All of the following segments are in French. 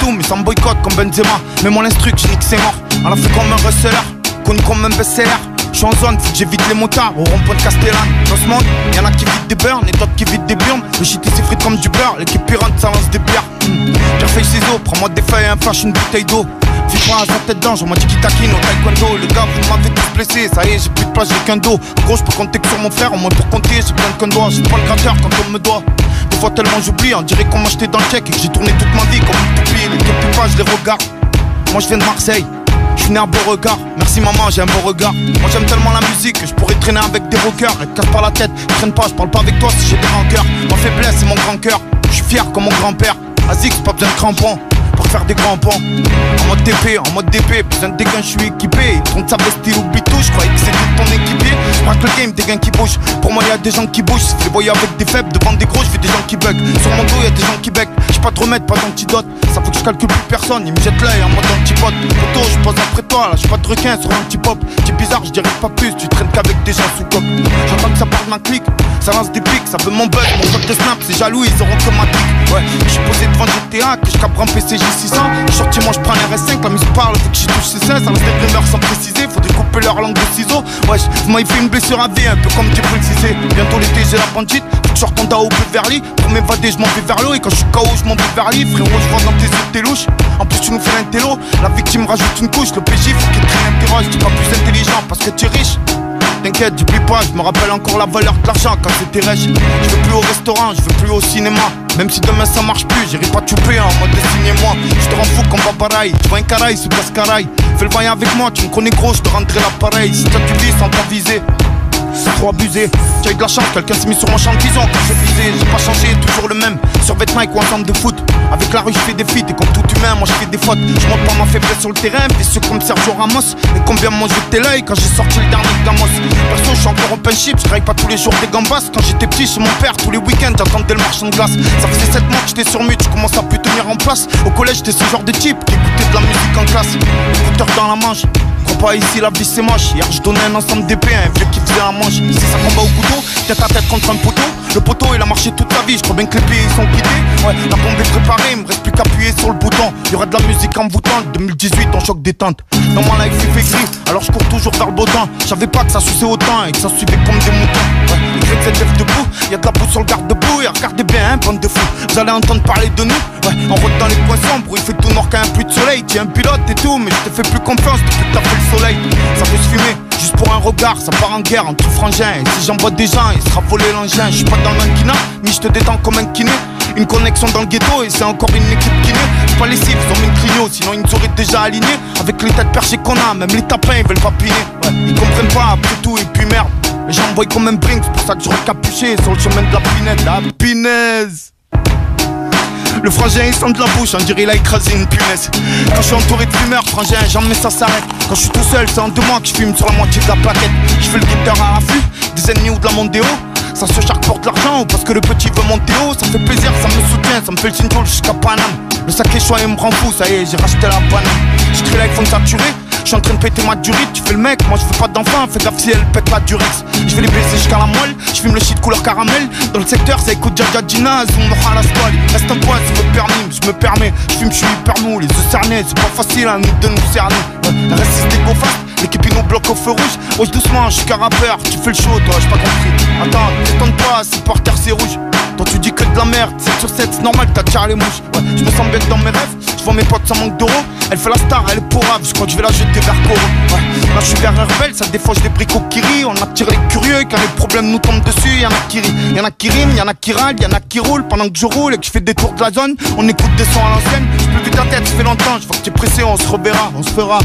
tout, mais ça me boycotte comme Benzema. Mais mon instru que je nique c'est mort. On l'a fait comme un wrestler, connu comme un best-seller. Je suis en zone, faut que j'évite les motards au rond-point de Castellane. Dans ce monde, y'en a qui vident des burns et d'autres qui vident des burnes. Le shit il s'effrite comme du beurre, l'équipe pirate ça lance des bières. J'ai fait ciseaux, prends-moi des feuilles, un flash, une bouteille d'eau. Viens à sa tête d'ange, on m'a dit qu'il taquine au taekwondo. Le gars, vous m'avez tous blessé, ça y est, j'ai plus de place, j'ai qu'un dos. En gros, je peux compter que sur mon frère, au moins pour compter, j'ai plein de qu'un doigt. J'ai pas le gratteur quand on me doit. Des fois tellement j'oublie, on dirait qu'on m'a acheté dans le check et que j'ai tourné toute ma vie comme une toupie. Les quelques pas, je les regarde. Moi je viens de Marseille, je suis né à Beauregard. Merci maman, j'ai un beau regard. Moi j'aime tellement la musique que je pourrais traîner avec des rockers. Et te casse pas la tête, traîne pas, je parle pas avec toi si j'ai des rancœurs. Ma faiblesse c'est mon grand cœur, je suis fier comme mon grand-père. Azik, pas besoin de crampons pour faire des grands ponts. En mode TP, en mode DP, besoin de dégain, je suis équipé. Il tourne sa veste, il oublie tout, je croyais que c'était ton équipier. Je braque le game, des gains qui bougent. Pour moi y'a des gens qui bougent, c'est les voyous avec des faibles. Devant des gros, je fais des gens qui bug. Sur mon dos y'a des gens qui bec. J'ai pas de remède, pas d'antidote. Ça faut que je calcule plus personne, il me jette l'œil en mode antipote. Photo, je pose après toi, là j'ai pas de requin sur l'antipop. T'es bizarre, je dirais pas plus, tu traînes qu'avec des gens sous coque. J'entends que ça part de ma clique, ça lance des pics, ça veut mon buzz, mon code de snap, c'est jaloux, ils auront que ma clique. Ouais, je suis posé devant GTA, que je capre un PCJ 600. Sorti moi je prends les RS5, la musique parle, faut que j'y touche c'est ça. Ça reste des rumeurs sans préciser, faudrait couper leur langue de ciseaux. Ouais, vous m'avez fait une blessure à vie, un peu comme Jibril Cissé. Bientôt l'été j'ai la bandite, faut que je sorte en DAO Beverly. Pour m'évader je m'en vais vers l'eau et quand je suis KO je m'en vais vers l'île. Frérot je vois dans tes yeux t'es louche, en plus tu nous fais l'intello. La victime rajoute une couche, le PJ faut qu'il traîne interroge. T'es pas plus intelligent parce que tu es riche. T'inquiète, j'oublie pas, je me rappelle encore la valeur de l'argent quand c'était riche. Je veux plus au restaurant, je veux plus au cinéma. Même si demain ça marche plus, j'irai pas chouper en mode signez-moi. Je te rends fou comme Babaraï, tu vois un caraï sous Cascaraï. Fais le voyant avec moi, tu me connais gros, je te rendrai l'appareil. Si toi tu vis sans t'aviser, c'est trop abusé. J'ai eu de la chance, quelqu'un s'est mis sur mon champ de vision quand j'ai visé. J'ai pas changé, toujours le même. Sur Nike ou ensemble de foot. Avec la rue je fais des feats et comme tout humain moi je fais des fautes. Je montre pas ma faiblesse sur le terrain, vicieux comme Sergio Ramos. Et combien m'ont jeté l'œil quand j'ai sorti le dernier Gamos. Perso je suis encore open chip, je travaille pas tous les jours des gambas. Quand j'étais petit chez mon père, tous les week-ends j'attendais le marchand de glace. Ça faisait 7 mois que j'étais sur mute, je commence à plus tenir en place. Au collège j'étais ce genre de type qui écoutait de la musique en classe. Écouteur dans la manche, crois pas ici la vie c'est moche. Hier je donnais un ensemble d'épées à un vieux qui faisait la manche. Si ça combat au couteau, tête à tête contre un poteau. Le poteau il a marché toute sa vie, je crois bien que les pieds ils sont quittés. Ouais, la bombe est préparée, il me reste plus qu'à appuyer sur le bouton. Y'aura de la musique envoûtante, 2018 en choc détente. Dans ma life il fait gris, alors je cours toujours vers le beau temps. J'avais pas que ça suçait autant et que ça suivait comme des moutons. Ouais, les Grecs lèvent debout, y'a de la boue sur le garde-boue. Et regardez bien, hein, bande de fous, vous allez entendre parler de nous. Ouais, on route dans les coins sombres où il fait tout noir qu'un pluie de soleil. T'es un pilote et tout, mais je te fais plus confiance depuis que t'as fait le soleil. Ça peut se fumer, juste pour un regard, ça part en guerre entre frangins. Et si j'envoie des gens, il sera volé l'engin. Je suis pas dans le mannequinat, mais je te détends comme un kiné. Une connexion dans le ghetto et c'est encore une équipe qui naît. Pas les cibles, ils ont mis une clignot, sinon ils nous auraient déjà alignés. Avec les têtes perchées qu'on a, même les tapins ils veulent pas piner. Ouais, ils comprennent pas après tout et puis merde. Les gens voient comme un brink, c'est pour ça que je recapuché sur le chemin de la pinette. La pinaise. Le frangin il sent de la bouche, on dirait il a écrasé une punaise. Quand je suis entouré de fumeurs, frangin, jamais ça s'arrête. Quand je suis tout seul, c'est en 2 mois que je fume sur la moitié de la plaquette. Je fais le guetteur à l'affût, des ennemis ou de la mondéo. Ça se charque pour de l'argent ou parce que le petit veut monter haut. Ça me fait plaisir, ça me soutient, ça me fait le signal jusqu'à Paname. Le sac est choix et me rend fou, ça y est, j'ai racheté la banane. J'écris l'iPhone saturé, je suis en train de péter ma durite. Tu fais le mec, moi je veux pas d'enfant, fais gaffe si elle pète la durex. Je vais les baiser jusqu'à la moelle, je fume le shit couleur caramel. Dans le secteur ça écoute Jaja Gina, zoom à la squale. Reste un point si me permis, je me permets. Je fume, je suis hyper mou, les yeux cernés. C'est pas facile à nous de nous cerner. Ouais, reste c'est go fast, l'équipe nous bloque au feu rouge. Ose doucement, je suis qu'un rappeur, tu fais le show toi, j'ai pas compris. Attends, t'étonnes pas, c'est par terre c'est rouge. Toi tu dis que de la merde, 7 sur 7 c'est normal que t'as tiré les mouches. Ouais, je me sens bien dans mes rêves, je vois mes potes sans manque d'euros. Elle fait la star, elle est pourrave, je crois que je vais la jeter vers Coro. Ouais, là je suis vers un rebelle, ça défauche des bricots qui rient. On attire les curieux, quand les problèmes nous tombent dessus. Y'en a qui rient, y'en a qui riment, y'en a qui râlent, y'en a qui roulent. Pendant que je roule et que je fais des tours de la zone, on écoute des sons à l'ancienne. Je peux vite ta tête, ça fait longtemps, je vois que t'es pressé, on se reverra, on se fera.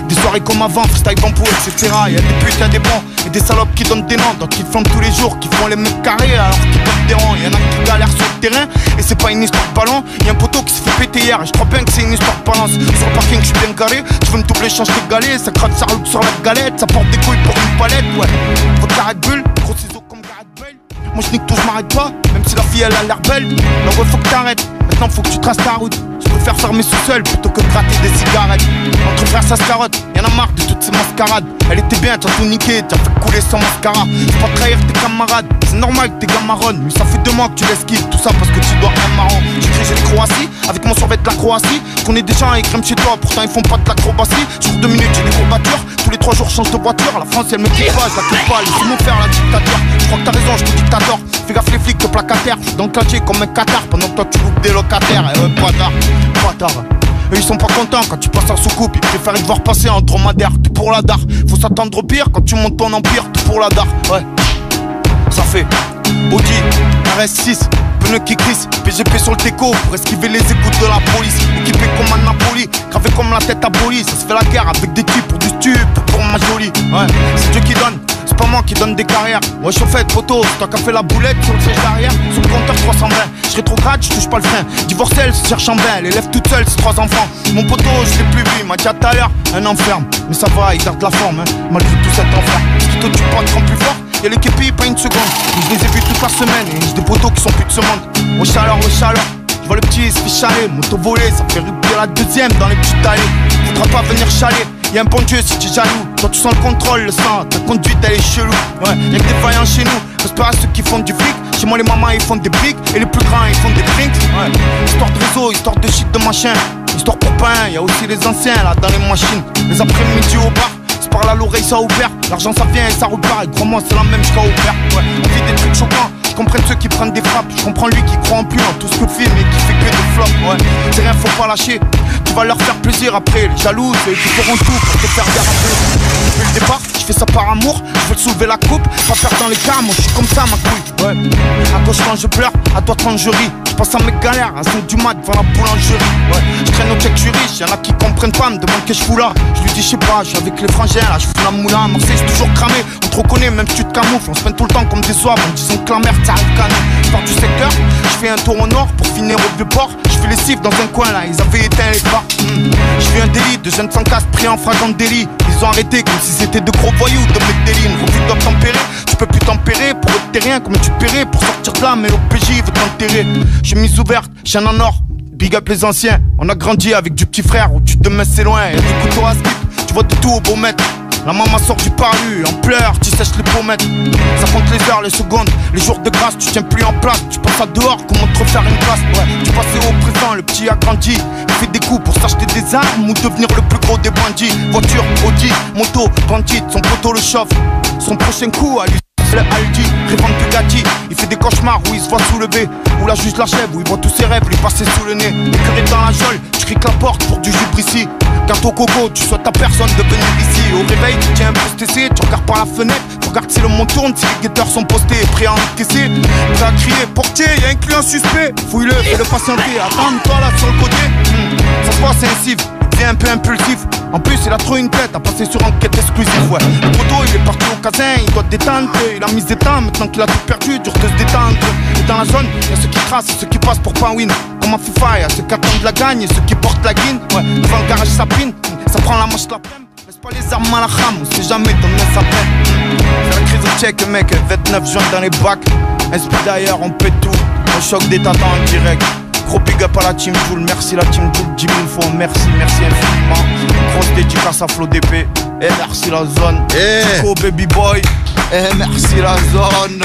Des soirées comme avant, freestyle bambou, etc. Y'a des putes, y'a des bons, et des salopes qui donnent des noms. Donc qui flambent tous les jours, qui font les mêmes carrés alors qu'ils donnent des ronds. Y'en a qui galèrent sur le terrain, et c'est pas une histoire de ballon. Y'a un poteau qui se fait péter hier, et je crois bien que c'est une histoire de balance. Sur le parking, je suis bien garé, tu veux me doubler, change tes galets. Ça craque, ça roule sur la galette, ça porte des couilles pour une palette, ouais. Votre Red Bull, gros ciseaux comme Gareth Bale. Moi je nique tout, je m'arrête pas, même si la fille elle a l'air belle. Là ouais faut que t'arrêtes, maintenant faut que tu traces ta route. Je préfère faire mes sous-sols plutôt que de gratter des cigarettes. Entre frères ça se carotte, y'en a marre de toutes ces mascarades. Elle était bien, t'as tout niqué, t'as fait couler sans mascara. Faut pas trahir tes camarades, c'est normal que t'es gars marronne. Mais ça fait 2 mois que tu l'esquives, tout ça parce que tu dois rien marrant. J'ai les Croatie, avec mon survêt de la Croatie. Je connais des gens, ils crèment chez toi, pourtant ils font pas de l'acrobatie. Sur 2 minutes j'ai des courbatures, tous les 3 jours je change de voiture. La France elle me kiffe pas, je la kiffe pas, laisse-moi faire la dictature. Je crois que t'as raison, je te dis que t'adores. Fais gaffe les flics te plaquent à terre, je suis dans le quartier comme un Qatar. Pendant que toi tu loupes des locataires, et ouais, bâtard. Eux ils sont pas contents quand tu passes en soucoupe. Ils préfèrent te voir passer en dromadaire. Tout pour la dard, faut s'attendre au pire quand tu montes ton empire. Tout pour la dard, ouais. Ça fait Audi, RS6, pneus qui crissent, PGP sur le déco pour esquiver les écoutes de la police. Équipé comme un Napoli, gravé comme la tête abolie. Ça se fait la guerre avec des types pour du stup, pour ma jolie. Ouais, c'est Dieu qui donne, c'est pas moi qui donne des carrières. Ouais, chauffette, poteau, c'est toi qui as fait la boulette sur le siège d'arrière. Sur le compteur 320, je rétrograde, je touche pas le frein. Divorcée, elle se cherche en vain, elle élève toute seule, c'est 3 enfants. Mon poteau, je l'ai plus vu, il m'a dit à tout à l'heure, un enferme. Mais ça va, il garde la forme, hein, malgré tout cet enfer. Ce qui te tue pas te rend plus fort. Y'a les képis, pas une seconde. Je les ai vus toute la semaine et j'ai des poteaux qui sont plus de ce monde. Au chaleur. Je vois le petit se fait chaler, moto volée, ça fait rupture la deuxième dans les petites allées. Faudra pas venir chaler, y'a un bon Dieu si t'es jaloux. Toi tu sens le contrôle, le sang, ta conduite elle est chelou. Ouais, y'a que des vaillants chez nous, respect à ceux qui font du flic. Chez moi les mamans ils font des briques et les plus grands ils font des drinks. Ouais, histoire de réseau, histoire de shit de machin. Histoire pour pain, y'a aussi les anciens là dans les machines. Les après-midi au bar, c'est par là l'oreille ça opère. L'argent ça vient et ça repart et crois-moi c'est la même jusqu'à au père. Ouais, on vit des trucs choquants. Je comprends ceux qui prennent des frappes, je comprends lui qui croit en plus en tout ce que film et qui fait que des flops. Ouais, c'est rien, faut pas lâcher. Tu vas leur faire plaisir après. Les jaloux, c'est eux qui feront tout pour te faire déraper. Depuis le départ, je fais ça par amour. Je veux soulever la coupe, pas perdre dans les cas. Moi je suis comme ça ma couille. Ouais, à gauche quand je pleure, à droite quand je ris. Je passe à mes galères à 5 du mat devant la boulangerie. Ouais, je traîne au check, je suis riche. Y'en a qui comprennent pas, me demandent que je fous là. Je lui dis je sais pas, je suis avec les frangins là, je fous la moula. À Marseille, j'ai toujours cramé. On te reconnaît même si tu te camoufles. On se peine tout le temps comme des soirs en disant que la merde ça arrive canon. Je pars du secteur, je fais un tour au nord pour finir au vieux port. Je fais les cifs dans un coin là, ils avaient éteint les phares. Je fais un délit de jeunes sans casse pris en flagrant délit. Ils ont arrêté comme si c'était de gros voyous de mettre des lignes. Refus doit tempérer, tu peux plus tempérer. Pour eux t'es rien, comment tu paierais pour sortir de là, mais l'OPJ veut t'enterrer. Chemise ouverte, chaîne en or, big up les anciens. On a grandi avec du petit frère où tu te mets c'est loin. Y'a des couteaux à skip, tu vois de tout au beau maître. La maman sort du palu, en pleurs, tu sèches les pommettes. Ça compte les heures, les secondes, les jours de grâce, tu tiens plus en place. Tu passes à dehors, comment te refaire une place. Ouais, tu passais au présent, le petit a grandi. Il fait des coups pour s'acheter des armes ou devenir le plus gros des bandits. Voiture, Audi, moto, bandit, son poteau le chauffe. Son prochain coup à lui le Aldi, rêvant de Bugatti. Il fait des cauchemars où il se voit soulever, où la juge l'achève, où il voit tous ses rêves lui passer sous le nez. Écœuré dans la geôle, tu criques la porte pour du jus ici. Gâteau coco, tu souhaites à personne de venir ici. Au réveil, tu tiens un peu stressé, tu regardes par la fenêtre, tu regardes si le monde tourne, si les guetteurs sont postés et prêts à encaisser. Tu as crié, portier, y'a un client suspect. Fouille-le, fais-le patienter, attends-toi là sur le côté. Ça se passe ainsi, il devient un peu impulsif. En plus il a trop une tête à passer sur enquête exclusive. Ouais, le poteau il est parti au casin, il doit te détendre. Il a mis des temps, maintenant qu'il a tout perdu, dur de se détendre. Et dans la zone, y'a ceux qui tracent et ceux qui passent pour pas win. Comme en FIFA, y'a ceux qui attendent la gagne et ceux qui portent la guine. Ouais, devant le garage ça pine, ça prend la manche la prenne. Laisse pas les armes à la rame, on sait jamais ton nez ça peine. C'est la crise au check mec, 29 juin dans les bacs. Inspire d'ailleurs, on pète tout, on choque des tatas en direct. Gros big up à la team Joule, merci la team Joule, 10 000 fois, merci infiniment. Grosse dédicace à Flo DP, et merci la zone. Chico baby boy, et merci la zone.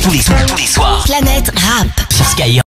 Tous les soirs, Planète Rap sur Skyrock.